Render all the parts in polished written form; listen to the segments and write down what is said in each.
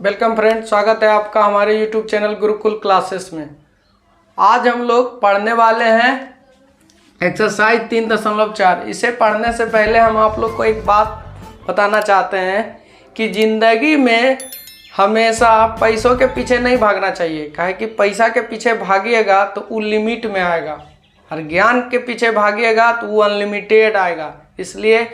Welcome friend, स्वागत है आपका हमारे यूट्यूब चैनल गुरुकुल क्लासेस में। आज हम लोग पढ़ने वाले हैं एक्सरसाइज 3.4। इसे पढ़ने से पहले हम आप लोग को एक बात बताना चाहते हैं कि ज़िंदगी में हमेशा पैसों के पीछे नहीं भागना चाहिए। काहे कि पैसा के पीछे भागिएगा तो वो लिमिट में आएगा, और ज्ञान के पीछे भागिएगा तो वो अनलिमिटेड आएगा। इसलिए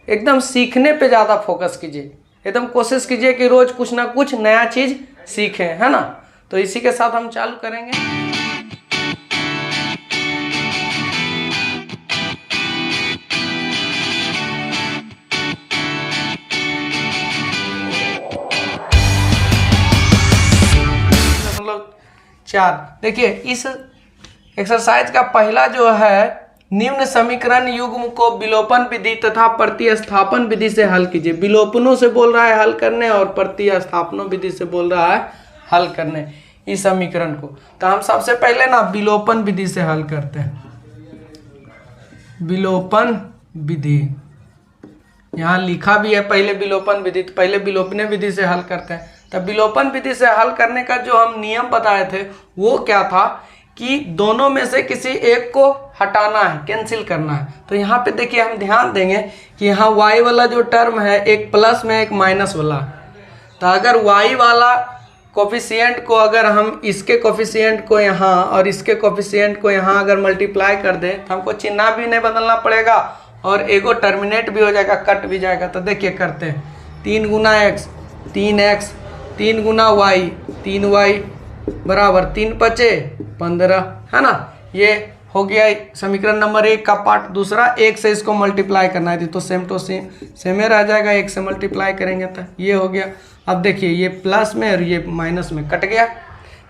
एकदम सीखने पे ज़्यादा फोकस कीजिए, एकदम कोशिश कीजिए कि रोज़ कुछ ना कुछ नया चीज़ सीखें, है ना। तो इसी के साथ हम चालू करेंगे। मतलब 4 देखिए, इस एक्सरसाइज का पहला जो है, निम्न समीकरण युग्म को विलोपन विधि तथा प्रतिस्थापन विधि से हल कीजिए। विलोपनों से बोल रहा है हल करने और प्रतिस्थापनों विधि से बोल रहा है हल करने इस समीकरण को। तो हम सबसे पहले ना विलोपन विधि से हल करते हैं। विलोपन विधि यहाँ लिखा भी है पहले विलोपन विधि, तो पहले विलोपन विधि से हल करते हैं। तब विलोपन विधि से हल करने का जो हम नियम बताए थे वो क्या था कि दोनों में से किसी एक को हटाना है, कैंसिल करना है। तो यहाँ पे देखिए, हम ध्यान देंगे कि यहाँ y वाला जो टर्म है एक प्लस में एक माइनस वाला। तो अगर y वाला कोफिशिएंट को अगर हम इसके कोफिशिएंट को यहाँ और इसके कोफिशिएंट को यहाँ अगर मल्टीप्लाई कर दें तो हमको चिन्ह भी नहीं बदलना पड़ेगा और एगो टर्मिनेट भी हो जाएगा, कट भी जाएगा। तो देखिए करते हैं, 3 गुना x 3x, 3 गुना y 3y बराबर 3 पचे 15, है ना। ये हो गया समीकरण नंबर 1 का पार्ट। दूसरा, 1 से इसको मल्टीप्लाई करना है तो सेम टू सेम रह जाएगा, 1 से मल्टीप्लाई करेंगे तो ये हो गया। अब देखिए, ये प्लस में और ये माइनस में कट गया।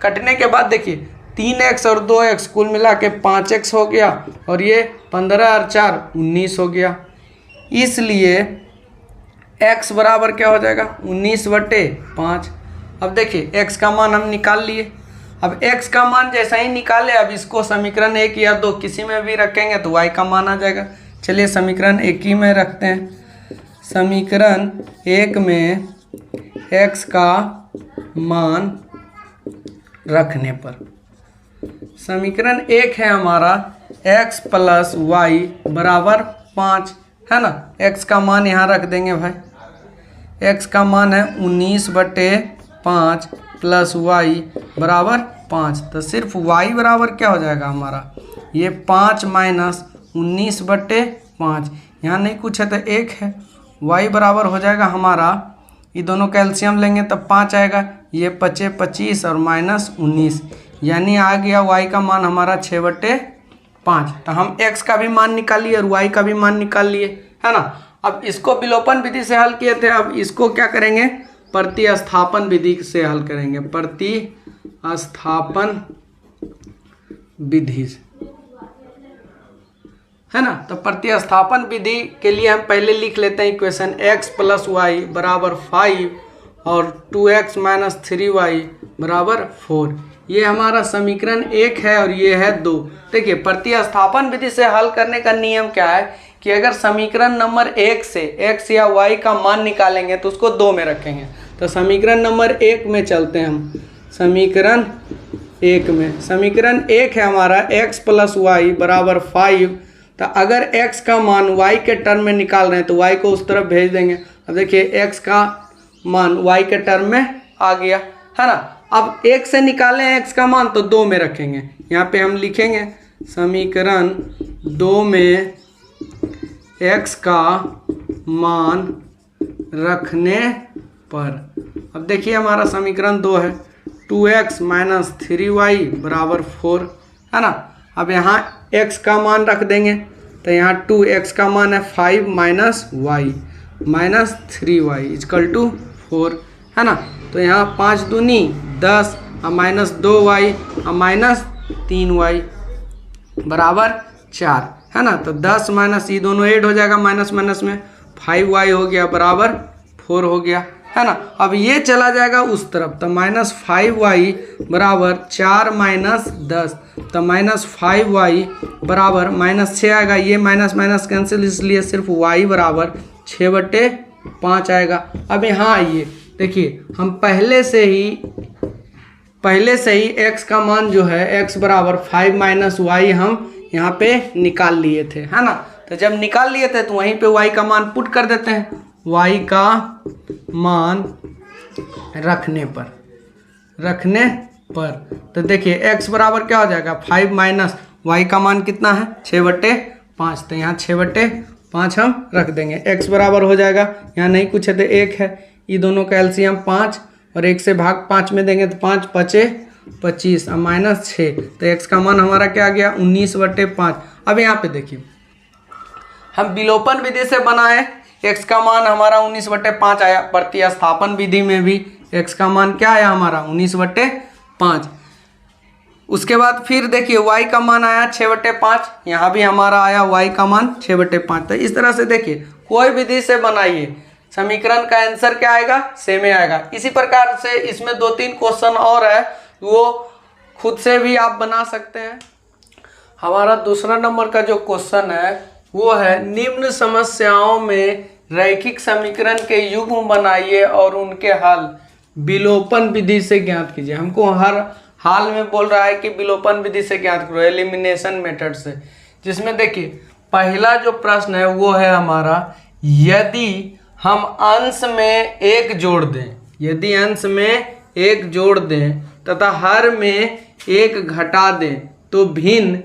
कटने के बाद देखिए 3x और 2x कुल मिला के 5x हो गया, और ये 15 और 4 19 हो गया। इसलिए x बराबर क्या हो जाएगा, 19/5। अब देखिए x का मान हम निकाल लिए। अब x का मान जैसा ही निकाले, अब इसको समीकरण 1 या 2 किसी में भी रखेंगे तो y का मान आ जाएगा। चलिए समीकरण 1 ही में रखते हैं। समीकरण 1 में x का मान रखने पर समीकरण 1 है हमारा x + y बराबर 5, है ना। x का मान यहाँ रख देंगे भाई। x का मान है 19/5 प्लस y बराबर 5। तो सिर्फ y बराबर क्या हो जाएगा हमारा, ये 5 माइनस 19/5। यहाँ नहीं कुछ है तो 1 है। y बराबर हो जाएगा हमारा, ये दोनों कैल्शियम लेंगे तब 5 आएगा, ये 25 और माइनस 19, यानी आ गया y का मान हमारा 6/5। तो हम x का भी मान निकाल लिए और y का भी मान निकाल लिए, है ना। अब इसको विलोपन विधि से हल किए थे, अब इसको क्या करेंगे, प्रतिस्थापन विधि से हल करेंगे। प्रतिस्थापन विधि, है ना। तो प्रतिस्थापन विधि के लिए हम पहले लिख लेते हैं इक्वेशन, x + y बराबर 5 और 2x - 3y बराबर 4। ये हमारा समीकरण 1 है और ये है 2। देखिए, प्रतिस्थापन विधि से हल करने का नियम क्या है कि अगर समीकरण नंबर 1 से x या y का मान निकालेंगे तो उसको 2 में रखेंगे। तो समीकरण नंबर 1 में चलते हैं हम। समीकरण 1 में, समीकरण 1 है हमारा x + y बराबर 5। तो अगर x का मान y के टर्म में निकाल रहे हैं तो y को उस तरफ भेज देंगे। अब देखिए, x का मान y के टर्म में आ गया, है ना। अब 1 से निकालें x का मान तो 2 में रखेंगे। यहाँ पे हम लिखेंगे समीकरण 2 में x का मान रखने पर। अब देखिए हमारा समीकरण 2 है, 2x - 3y बराबर 4, है ना। अब यहाँ x का मान रख देंगे तो यहाँ 2x का मान है 5 - y - 3y = 4, है ना। तो यहाँ 5 दूनी 10 और -2y और -3y बराबर 4, है ना। तो 10 माइनस ये दोनों ऐड हो जाएगा, माइनस माइनस में 5y हो गया बराबर 4 हो गया, है ना। अब ये चला जाएगा उस तरफ, तो -5y बराबर 4 - 10, तो -5y बराबर -6 आएगा। ये माइनस माइनस कैंसिल, इसलिए सिर्फ y बराबर 6/5 आएगा। अब यहाँ आइए, देखिए हम पहले से ही x का मान जो है x बराबर 5 माइनस वाई हम यहाँ पे निकाल लिए थे, है ना। तो जब निकाल लिए थे तो वहीं पे y का मान पुट कर देते हैं। y का मान रखने पर तो देखिए x बराबर क्या हो जाएगा 5 माइनस y का मान कितना है 6/5। तो यहाँ 6/5 हम रख देंगे। x बराबर हो जाएगा, यहाँ नहीं कुछ है तो 1 है, ये दोनों का एलसीएम 5 और 1 से भाग 5 में देंगे तो 5 पचे 25 और माइनस 6। तो x का मान हमारा क्या आ गया 19/5। अब यहाँ पे देखिए हम विलोपन विधि से बनाए, x का मान हमारा 19/5 आया। प्रतिस्थापन विधि में भी x का मान क्या आया हमारा 19/5। उसके बाद फिर देखिए y का मान आया 6/5, यहाँ भी हमारा आया y का मान 6/5। तो इस तरह से देखिए कोई विधि से बनाइए समीकरण का आंसर क्या आएगा सेम ही आएगा। इसी प्रकार से इसमें 2-3 क्वेश्चन और है, वो खुद से भी आप बना सकते हैं। हमारा दूसरा नंबर का जो क्वेश्चन है वो है निम्न समस्याओं में रैखिक समीकरण के युग्म बनाइए और उनके हल विलोपन विधि से ज्ञात कीजिए। हमको हर हाल में बोल रहा है कि विलोपन विधि से ज्ञात करो, एलिमिनेशन मेथड से। जिसमें देखिए पहला जो प्रश्न है वो है हमारा यदि हम अंश में 1 जोड़ दें, यदि अंश में 1 जोड़ दें तथा हर में 1 घटा दें तो भिन्न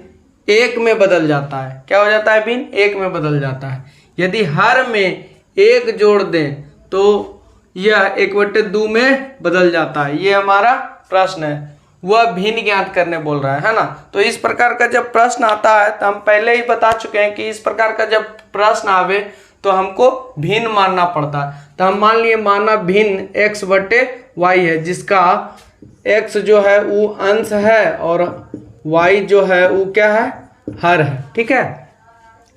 1 में बदल जाता है। क्या हो जाता है भिन्न 1 में बदल जाता है। यदि हर में 1 जोड़ दें तो यह 1/2 में बदल जाता है। ये हमारा प्रश्न है, वह भिन्न ज्ञात करने बोल रहा है ना। तो इस प्रकार का जब प्रश्न आता है तो हम पहले ही बता चुके हैं कि इस प्रकार का जब प्रश्न आवे तो हमको भिन्न मानना पड़ता है। तो हम मान लिए माना भिन्न x/y है, जिसका x जो है वो अंश है और y जो है वो क्या है हर है, ठीक है।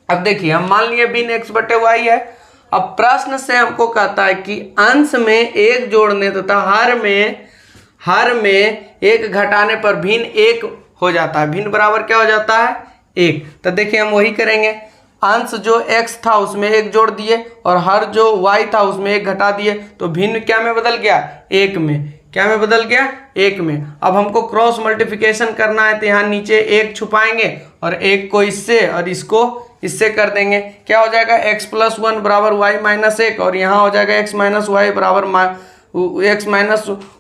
अब देखिए हम मान लिए भिन्न x/y है। अब प्रश्न से हमको कहता है कि अंश में 1 जोड़ने तथा हर में 1 घटाने पर भिन्न 1 हो जाता है। भिन्न बराबर क्या हो जाता है 1। तो देखिए हम वही करेंगे, अंश जो x था उसमें 1 जोड़ दिए और हर जो y था उसमें 1 घटा दिए तो भिन्न क्या में बदल गया 1 में। क्या में बदल गया 1 में। अब हमको क्रॉस मल्टीप्लिकेशन करना है तो यहाँ नीचे 1 छुपाएंगे और 1 को इससे और इसको इससे कर देंगे। क्या हो जाएगा x+1 बराबर y-1 और यहाँ हो जाएगा x -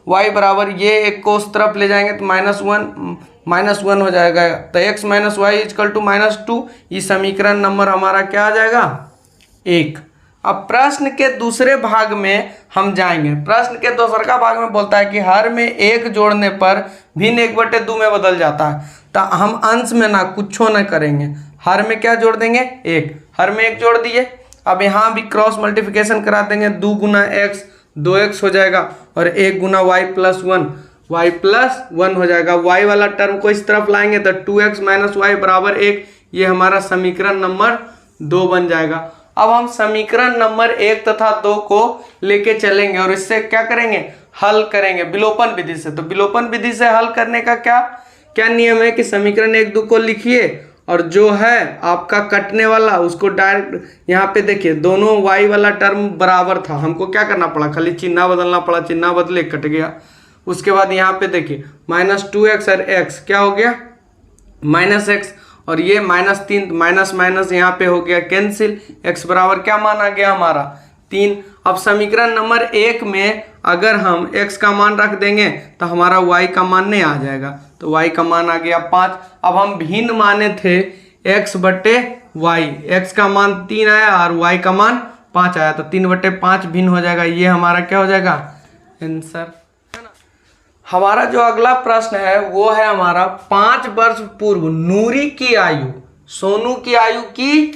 y बराबर ये 1 को उस तरफ ले जाएंगे तो -1 हो जाएगा। तो x - y = -2। ये समीकरण नंबर हमारा क्या आ जाएगा 1। अब प्रश्न के दूसरे भाग में हम जाएंगे। प्रश्न के दूसरा भाग में बोलता है कि हर में 1 जोड़ने पर भिन्न 1/2 में बदल जाता है। तो हम अंश में ना कुछ न करेंगे, हर में क्या जोड़ देंगे 1। हर में 1 जोड़ दिए। अब यहाँ भी क्रॉस मल्टीप्लिकेशन करा देंगे, 2 गुना x 2x हो जाएगा और 1 गुना y+1 हो जाएगा। y वाला टर्म को इस तरफ लाएंगे तो 2x - y बराबर 1। ये हमारा समीकरण नंबर 2 बन जाएगा। अब हम समीकरण नंबर 1 तथा 2 को लेके चलेंगे और इससे क्या करेंगे हल करेंगे विलोपन विधि से। तो विलोपन विधि से हल करने का क्या नियम है कि समीकरण 1, 2 को लिखिए और जो है आपका कटने वाला उसको डायरेक्ट यहाँ पे देखिए दोनों y वाला टर्म बराबर था, हमको क्या करना पड़ा खाली चिन्ह बदलना पड़ा, चिन्ह बदले कट गया। उसके बाद यहाँ पे देखिए -2x और x क्या हो गया -x और ये -3 माइनस यहाँ पे हो गया कैंसिल। x बराबर क्या मान आ गया हमारा 3। अब समीकरण नंबर 1 में अगर हम x का मान रख देंगे तो हमारा y का मान नहीं आ जाएगा, तो y का मान आ गया 5। अब हम भिन्न माने थे x/y, x का मान 3 आया और y का मान 5 आया, तो 3/5 भिन्न हो जाएगा। ये हमारा क्या हो जाएगा आंसर। हमारा जो अगला प्रश्न है वो है हमारा 5 वर्ष पूर्व नूरी की आयु सोनू की आयु की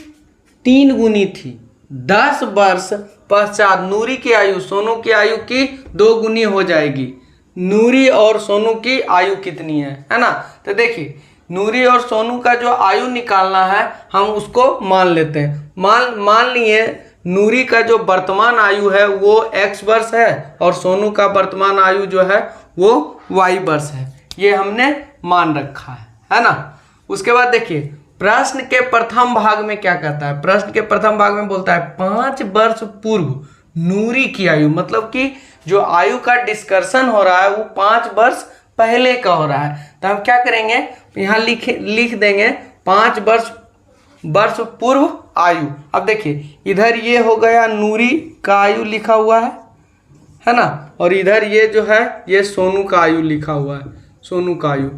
3 गुनी थी। 10 वर्ष पश्चात नूरी की आयु सोनू की आयु की 2 गुनी हो जाएगी। नूरी और सोनू की आयु कितनी है ना। तो देखिए नूरी और सोनू का जो आयु निकालना है हम उसको मान लेते हैं। मान लिए नूरी का जो वर्तमान आयु है वो x वर्ष है और सोनू का वर्तमान आयु जो है वो y वर्ष है। ये हमने मान रखा है ना। उसके बाद देखिए प्रश्न के प्रथम भाग में क्या कहता है। प्रश्न के प्रथम भाग में बोलता है 5 वर्ष पूर्व नूरी की आयु, मतलब कि जो आयु का डिस्कशन हो रहा है वो 5 वर्ष पहले का हो रहा है। तो हम क्या करेंगे, यहाँ लिख देंगे 5 वर्ष पूर्व आयु। अब देखिए इधर ये हो गया नूरी का आयु लिखा हुआ है ना, और इधर ये जो है ये सोनू का आयु लिखा हुआ है, सोनू का आयु।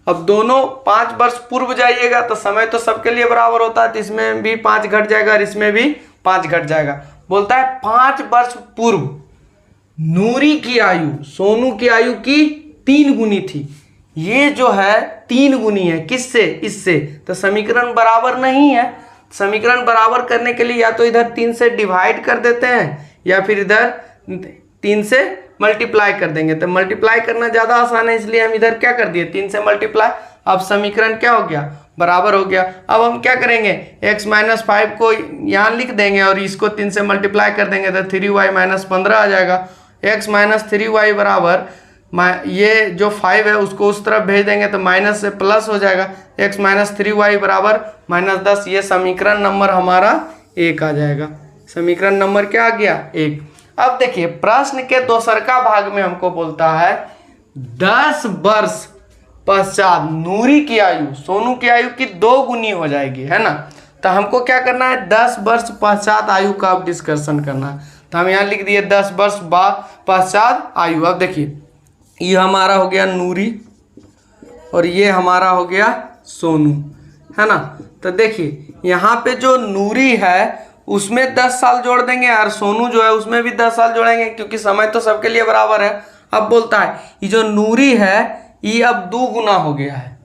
अब दोनों 5 वर्ष पूर्व जाइएगा तो समय तो सबके लिए बराबर होता है, तो इसमें भी 5 घट जाएगा और इसमें भी 5 घट जाएगा। बोलता है 5 वर्ष पूर्व नूरी की आयु सोनू की आयु की 3 गुनी थी। ये जो है 3 गुनी है, किससे, इससे। तो समीकरण बराबर नहीं है। समीकरण बराबर करने के लिए या तो इधर 3 से डिवाइड कर देते हैं या फिर इधर 3 से मल्टीप्लाई कर देंगे। तो मल्टीप्लाई करना ज़्यादा आसान है, इसलिए हम इधर क्या कर दिए 3 से मल्टीप्लाई। अब समीकरण क्या हो गया, बराबर हो गया। अब हम क्या करेंगे, x - 5 को यहाँ लिख देंगे और इसको 3 से मल्टीप्लाई कर देंगे तो 3y - 15 आ जाएगा। x - 3y बराबर ये जो 5 है उसको उस तरफ भेज देंगे तो माइनस से प्लस हो जाएगा। x - 3y बराबर -10। ये समीकरण नंबर हमारा 1 आ जाएगा। समीकरण नंबर क्या आ गया, 1। अब देखिए प्रश्न के दोसरका भाग में हमको बोलता है 10 वर्ष पश्चात नूरी की आयु सोनू की आयु की 2 गुनी हो जाएगी, है ना। तो हमको क्या करना है, 10 वर्ष पश्चात आयु का अब डिस्कशन करना है। तो हम यहाँ लिख दिए 10 वर्ष पश्चात आयु। अब देखिए ये हमारा हो गया नूरी और ये हमारा हो गया सोनू, है ना। तो देखिए यहाँ पे जो नूरी है उसमें 10 साल जोड़ देंगे और सोनू जो है उसमें भी 10 साल जोड़ेंगे, क्योंकि समय तो सबके लिए बराबर है। अब बोलता है ये जो नूरी है ये अब 2 गुना हो गया है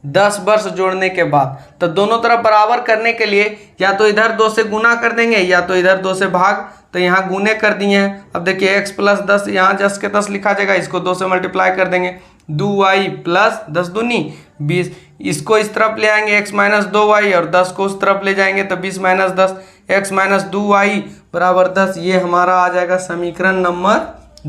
10 वर्ष जोड़ने के बाद। तो दोनों तरफ बराबर करने के लिए या तो इधर 2 से गुना कर देंगे या तो इधर 2 से भाग। तो यहाँ गुने कर दिए हैं। अब देखिए x + 10 यहाँ 10 के 10 लिखा जाएगा, इसको 2 से मल्टीप्लाई कर देंगे। 2y + 10 दूनी 20, इसको इस तरफ ले आएंगे x - 2y और 10 को उस तरफ ले जाएंगे तो 20 - 10 x - 2y बराबर 10। ये हमारा आ जाएगा समीकरण नंबर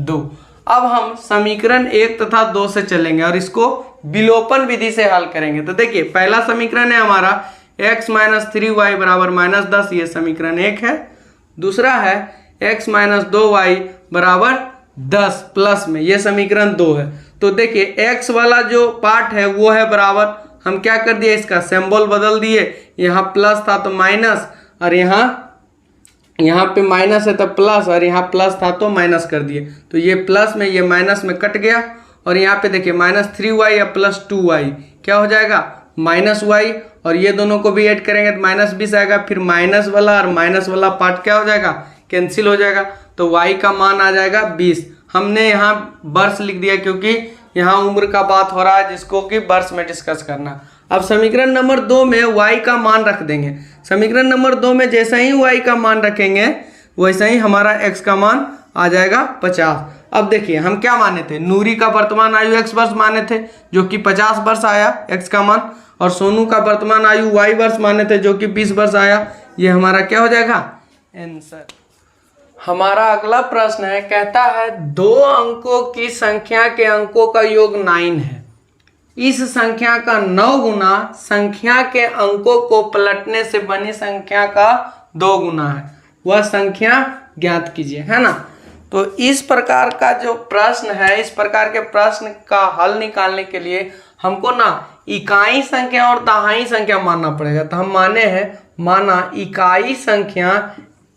2। अब हम समीकरण 1 तथा 2 से चलेंगे और इसको विलोपन विधि से हल करेंगे। तो देखिए पहला समीकरण है हमारा x - 3y बराबर -10, ये समीकरण 1 है। दूसरा है x - 2y बराबर 10 प्लस में, ये समीकरण 2 है। तो देखिए x वाला जो पार्ट है वो है बराबर, हम क्या कर दिए इसका सिंबल बदल दिए, यहाँ प्लस था तो माइनस और यहाँ पे माइनस है तो प्लस और यहाँ प्लस था तो माइनस कर दिए। तो ये प्लस में ये माइनस में कट गया और यहाँ पे देखिए -3y या +2y क्या हो जाएगा -y, और ये दोनों को भी ऐड करेंगे तो -20 आएगा। फिर माइनस वाला और माइनस वाला पार्ट क्या हो जाएगा, कैंसिल हो जाएगा। तो y का मान आ जाएगा 20। हमने यहाँ वर्ष लिख दिया क्योंकि यहाँ उम्र का बात हो रहा है जिसको कि वर्ष में डिस्कस करना। अब समीकरण नंबर 2 में y का मान रख देंगे। समीकरण नंबर 2 में जैसे ही y का मान रखेंगे वैसे ही हमारा x का मान आ जाएगा 50। अब देखिए हम क्या माने थे, नूरी का वर्तमान आयु x वर्ष माने थे जो कि 50 वर्ष आया x का मान, और सोनू का वर्तमान आयु y वर्ष माने थे जो कि 20 वर्ष आया। ये हमारा क्या हो जाएगा आंसर। हमारा अगला प्रश्न है, कहता है 2 अंकों की संख्या के अंकों का योग 9 है। इस संख्या का 9 गुना संख्या के अंकों को पलटने से बनी संख्या का 2 गुना है, वह संख्या ज्ञात कीजिए, है ना। तो इस प्रकार का जो प्रश्न है, इस प्रकार के प्रश्न का हल निकालने के लिए हमको ना इकाई संख्या और दहाई संख्या मानना पड़ेगा। तो हम माना इकाई संख्या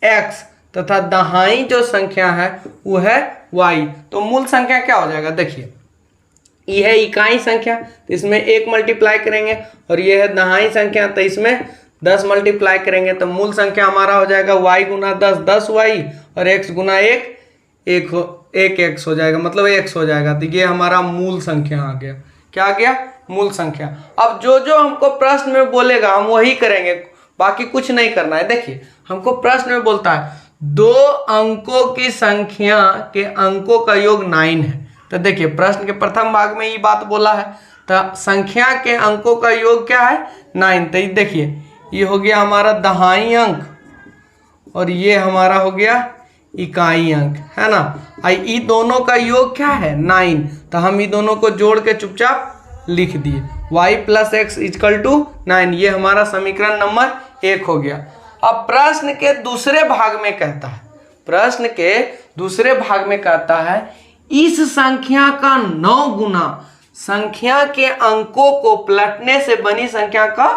x तथा दहाई जो संख्या है वो है y। तो मूल संख्या क्या हो जाएगा, देखिए ये है इकाई संख्या तो इसमें 1 मल्टीप्लाई करेंगे, और ये है दहाई संख्या तो इसमें 10 मल्टीप्लाई करेंगे। तो मूल संख्या हमारा हो जाएगा y गुना 10 10y और x गुना 1 x हो जाएगा, मतलब x हो जाएगा। तो ये हमारा मूल संख्या आ गया। क्या आ गया, मूल संख्या। अब जो जो हमको प्रश्न में बोलेगा हम वही करेंगे, बाकी कुछ नहीं करना है। देखिए हमको प्रश्न में बोलता है 2 अंकों की संख्या के अंकों का योग 9 है। तो देखिए प्रश्न के प्रथम भाग में ये बात बोला है, तो संख्या के अंकों का योग क्या है 9। तो देखिए ये हो गया हमारा दहाई अंक और ये हमारा हो गया इकाई अंक, है ना। ये दोनों का योग क्या है 9। तो हम ये दोनों को जोड़ के चुपचाप लिख दिए y + x = 9। ये हमारा समीकरण नंबर 1 हो गया। अब प्रश्न के दूसरे भाग में कहता है, प्रश्न के दूसरे भाग में कहता है इस संख्या का 9 गुना संख्या के अंकों को पलटने से बनी संख्या का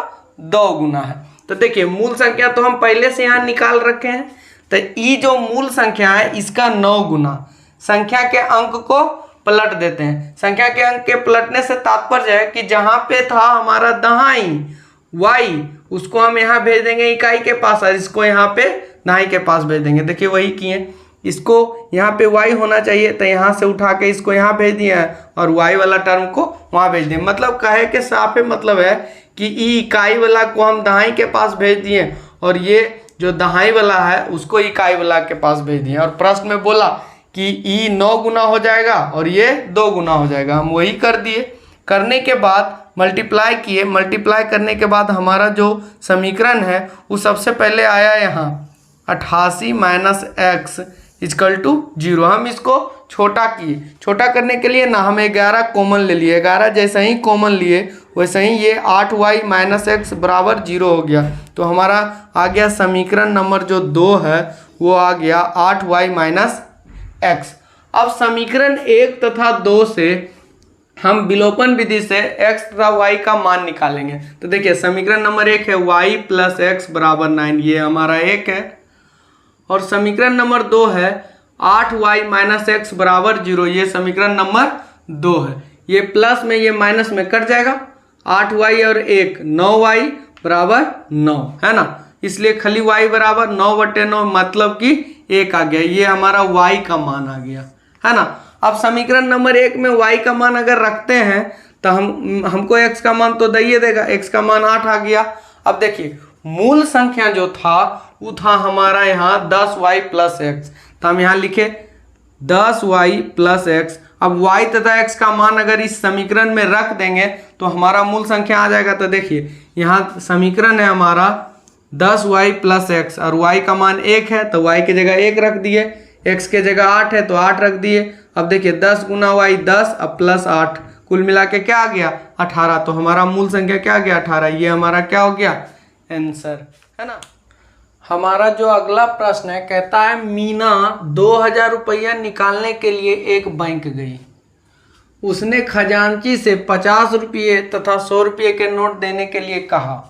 2 गुना है। तो देखिए मूल संख्या तो हम पहले से यहाँ निकाल रखे हैं, तो ये जो मूल संख्या है इसका 9 गुना संख्या के अंक को पलट देते हैं। संख्या के अंक के पलटने से तात्पर्य है कि जहां पे था हमारा दहाई y उसको हम यहाँ भेज देंगे इकाई के पास और इसको यहाँ पे दहाई के पास भेज देंगे। देखिए वही किए, इसको यहाँ पे y होना चाहिए तो यहाँ से उठा के इसको यहाँ भेज दिया है और y वाला टर्म को वहाँ भेज दिए। मतलब कहे के साफे मतलब है कि ई इकाई वाला को हम दहाई के पास भेज दिए और ये जो दहाई वाला है उसको इकाई वाला के पास भेज दिए। और प्रश्न में बोला कि ई 9 गुना हो जाएगा और ये 2 गुना हो जाएगा, हम वही कर दिए। करने के बाद मल्टीप्लाई किए, मल्टीप्लाई करने के बाद हमारा जो समीकरण है वो सबसे पहले आया यहाँ 88 माइनस एक्स इजकल टू 0। हम इसको छोटा किए, छोटा करने के लिए ना हम 11 कॉमन ले लिए, 11 जैसे ही कॉमन लिए वैसे ही ये 8y माइनस एक्स बराबर 0 हो गया। तो हमारा आ गया समीकरण नंबर जो 2 है वो आ गया 8y माइनस एक्स। अब समीकरण 1 तथा 2 से हम विलोपन विधि से x तथा y का मान निकालेंगे। तो देखिए समीकरण नंबर 1 है y प्लस एक्स बराबर 9, ये हमारा 1 है। और समीकरण नंबर 2 है 8y माइनस एक्स बराबर 0, ये समीकरण नंबर 2 है। ये प्लस में ये माइनस में कट जाएगा, 8y और 1 9y बराबर 9 है ना, इसलिए खाली y बराबर 9/9 मतलब कि 1 आ गया। ये हमारा y का मान आ गया है ना। अब समीकरण नंबर 1 में y का मान अगर रखते हैं तो हमको x का मान तो दे देगा, x का मान 8 आ गया। अब देखिए मूल संख्या जो था वो था हमारा यहाँ 10y प्लस एक्स, तो हम यहाँ लिखे 10y प्लस एक्स। अब y तथा x का मान अगर इस समीकरण में रख देंगे तो हमारा मूल संख्या आ जाएगा। तो देखिए यहाँ समीकरण है हमारा 10y प्लस एक्स और y का मान 1 है तो y की जगह 1 रख दिए, x के जगह 8 है तो 8 रख दिए। अब देखिए 10 गुना y 10 अब प्लस 8 कुल मिला के क्या आ गया 18। तो हमारा मूल संख्या क्या आ गया 18, ये हमारा क्या हो गया आंसर है ना। हमारा जो अगला प्रश्न है कहता है मीना 2000 रुपया निकालने के लिए एक बैंक गई, उसने खजांची से 50 रुपये तथा 100 रुपये के नोट देने के लिए कहा।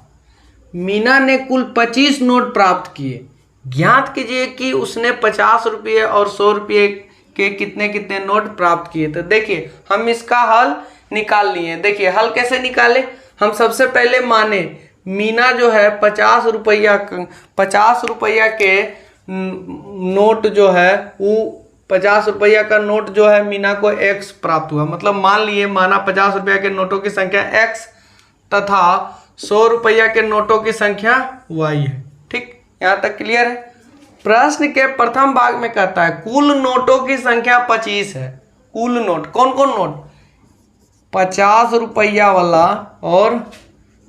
मीना ने कुल 25 नोट प्राप्त किए, ज्ञात कीजिए कि उसने 50 रुपये और 100 रुपये के कितने कितने नोट प्राप्त किए। तो देखिए हम इसका हल निकाल लिए। देखिए हल कैसे निकाले, हम सबसे पहले माने मीना जो है 50 रुपया के नोट जो है वो 50 रुपया का नोट जो है मीना को x प्राप्त हुआ। मतलब मान लिए माना 50 रुपया के नोटों की संख्या x तथा 100 रुपया के नोटों की संख्या y है। ठीक, यहाँ तक क्लियर है। प्रश्न के प्रथम भाग में कहता है कुल नोटों की संख्या 25 है। कुल नोट कौन कौन नोट, 50 रुपया वाला और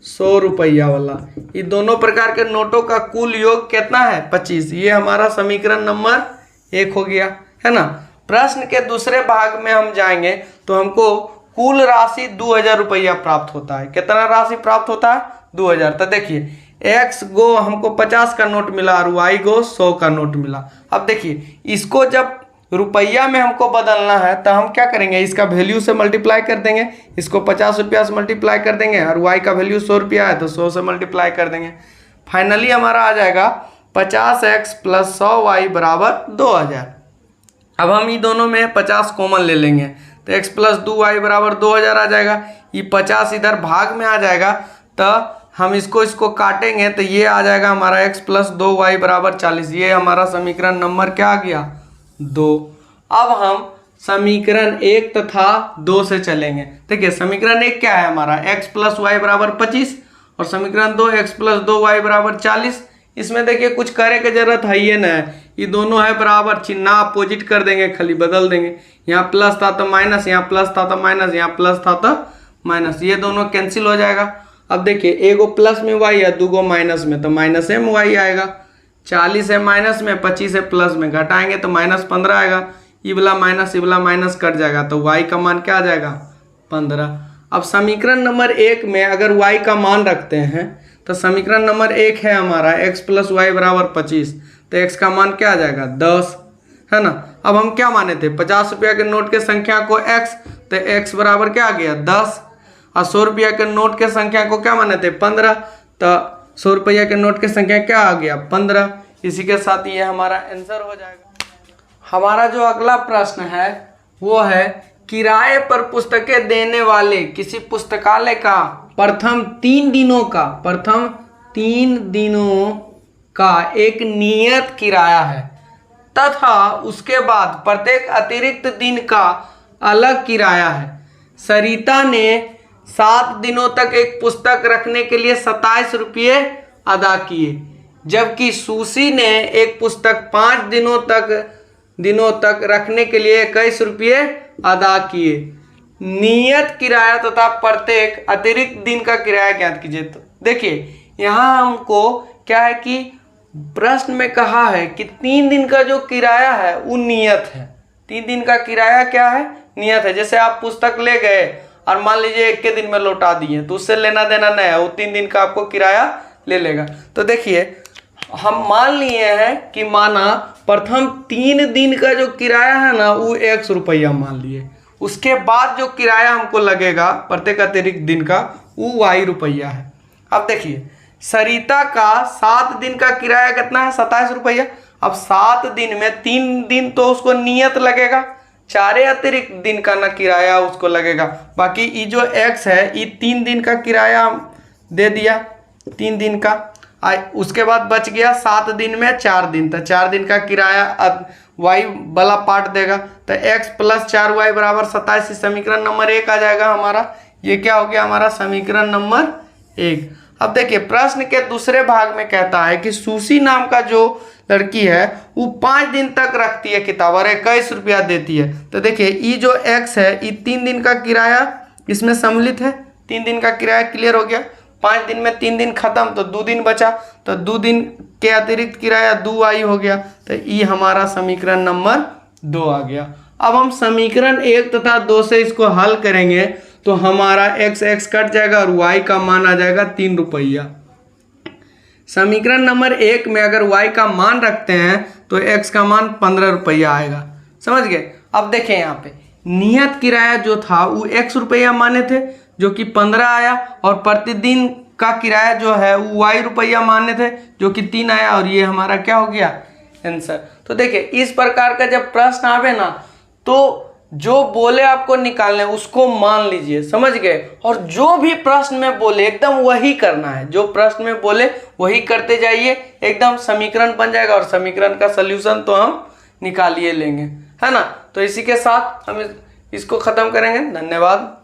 100 रुपया वाला, ये दोनों प्रकार के नोटों का कुल योग कितना है 25। ये हमारा समीकरण नंबर 1 हो गया है ना। प्रश्न के दूसरे भाग में हम जाएंगे तो हमको कुल राशि 2000 रुपया प्राप्त होता है। कितना राशि प्राप्त होता है 2000। तो देखिए x गो हमको 50 का नोट मिला और y गो 100 का नोट मिला। अब देखिए इसको जब रुपया में हमको बदलना है तो हम क्या करेंगे, इसका वैल्यू से मल्टीप्लाई कर देंगे, इसको 50 रुपया से मल्टीप्लाई कर देंगे और y का वैल्यू 100 रुपया है तो 100 से मल्टीप्लाई कर देंगे। फाइनली हमारा आ जाएगा 50x प्लस 100y बराबर 2000। अब हम ये दोनों में 50 कॉमन ले लेंगे तो x प्लस 2y बराबर 2000 आ जाएगा। ये 50 इधर भाग में आ जाएगा तो हम इसको काटेंगे तो ये आ जाएगा हमारा x प्लस 2y बराबर 40। ये हमारा समीकरण नंबर क्या आ गया 2। अब हम समीकरण 1 तथा 2 से चलेंगे। देखिए समीकरण 1 क्या है हमारा x प्लस वाई बराबर 25 और समीकरण 2 x प्लस 2y बराबर 40। इसमें देखिए कुछ करे की जरूरत है ही ना, ये दोनों है बराबर, चिन्ह अपोजिट कर देंगे, खाली बदल देंगे। यहाँ प्लस था तो माइनस, यहाँ प्लस था तो माइनस, यहाँ प्लस था तो माइनस, ये दोनों कैंसिल हो जाएगा। अब देखिए एगो प्लस में y है, दूगो माइनस में, तो माइनस में y आएगा। 40 है माइनस में, 25 है प्लस में, घटाएंगे तो -15 आएगा। ये वाला माइनस कट जाएगा तो y का मान क्या आ जाएगा 15। अब समीकरण नंबर 1 में अगर y का मान रखते हैं तो समीकरण नंबर 1 है हमारा x प्लस वाई बराबर 25, तो x का मान क्या आ जाएगा 10, है ना। अब हम क्या माने थे 50 रुपया के नोट के संख्या को x, तो x बराबर क्या आ गया 10। और 100 रुपया के नोट के संख्या को क्या माने थे 15, तो 100 रुपया के नोट की संख्या क्या आ गया 15। इसी के साथ ये हमारा आंसर हो जाएगा। हमारा जो अगला प्रश्न है वो है किराए पर पुस्तकें देने वाले किसी पुस्तकालय का प्रथम 3 दिनों का एक नियत किराया है तथा उसके बाद प्रत्येक अतिरिक्त दिन का अलग किराया है। सरिता ने 7 दिनों तक एक पुस्तक रखने के लिए 27 रुपये अदा किए, जबकि सुशी ने एक पुस्तक 5 दिनों तक रखने के लिए 21 रुपये अदा किए। नियत किराया तथा प्रत्येक अतिरिक्त दिन का किराया ज्ञात कीजिए। तो देखिए यहाँ हमको क्या है कि प्रश्न में कहा है कि 3 दिन का जो किराया है वो नियत है। 3 दिन का किराया क्या है नियत है। जैसे आप पुस्तक ले गए और मान लीजिए 1 के दिन में लौटा दिए तो उससे लेना देना नहीं है, वो 3 दिन का आपको किराया ले लेगा। तो देखिए हम मान लिए हैं कि माना प्रथम 3 दिन का जो किराया है ना वो 100 रुपया मान लिए, उसके बाद जो किराया हमको लगेगा प्रत्येक अतिरिक्त दिन का वो y रुपया है। अब देखिए सरिता का 7 दिन का किराया कितना है 27 रुपया। अब 7 दिन में 3 दिन तो उसको नियत लगेगा, 4 अतिरिक्त दिन का ना किराया उसको लगेगा। बाकी ये जो x है ये 3 दिन का किराया दे दिया 3 दिन का। उसके बाद बच गया 7 दिन में 4 दिन, तो 4 दिन का किराया अब y वाला पार्ट देगा। तो x + 4y बराबर 27, समीकरण नंबर 1 आ जाएगा हमारा। ये क्या हो गया हमारा समीकरण नंबर 1। अब देखिए प्रश्न के दूसरे भाग में कहता है कि सुशी नाम का जो लड़की है वो 5 दिन तक रखती है किताब और 21 रुपया देती है। तो देखिए ये जो x है ये 3 दिन का किराया इसमें सम्मिलित है। 3 दिन का किराया क्लियर हो गया। 5 दिन में 3 दिन खत्म तो 2 दिन बचा, तो 2 दिन के अतिरिक्त किराया 2y हो गया। तो ये हमारा समीकरण नंबर 2 आ गया। अब हम समीकरण 1 तथा 2 से इसको हल करेंगे तो हमारा x कट जाएगा और y का मान आ जाएगा 3 रुपया। समीकरण नंबर 1 में अगर y का मान रखते हैं तो x का मान 15 रुपया आएगा। समझ गए। अब देखें यहाँ पे नियत किराया जो था वो 100 रुपया माने थे जो कि 15 आया, और प्रतिदिन का किराया जो है वो y रुपया माने थे जो कि 3 आया, और ये हमारा क्या हो गया आंसर। तो देखिए इस प्रकार का जब प्रश्न आवे ना तो जो बोले आपको निकालने उसको मान लीजिए, समझ गए। और जो भी प्रश्न में बोले एकदम वही करना है, जो प्रश्न में बोले वही करते जाइए, एकदम समीकरण बन जाएगा और समीकरण का सल्यूशन तो हम निकालिए लेंगे, है ना। तो इसी के साथ हम इसको खत्म करेंगे। धन्यवाद।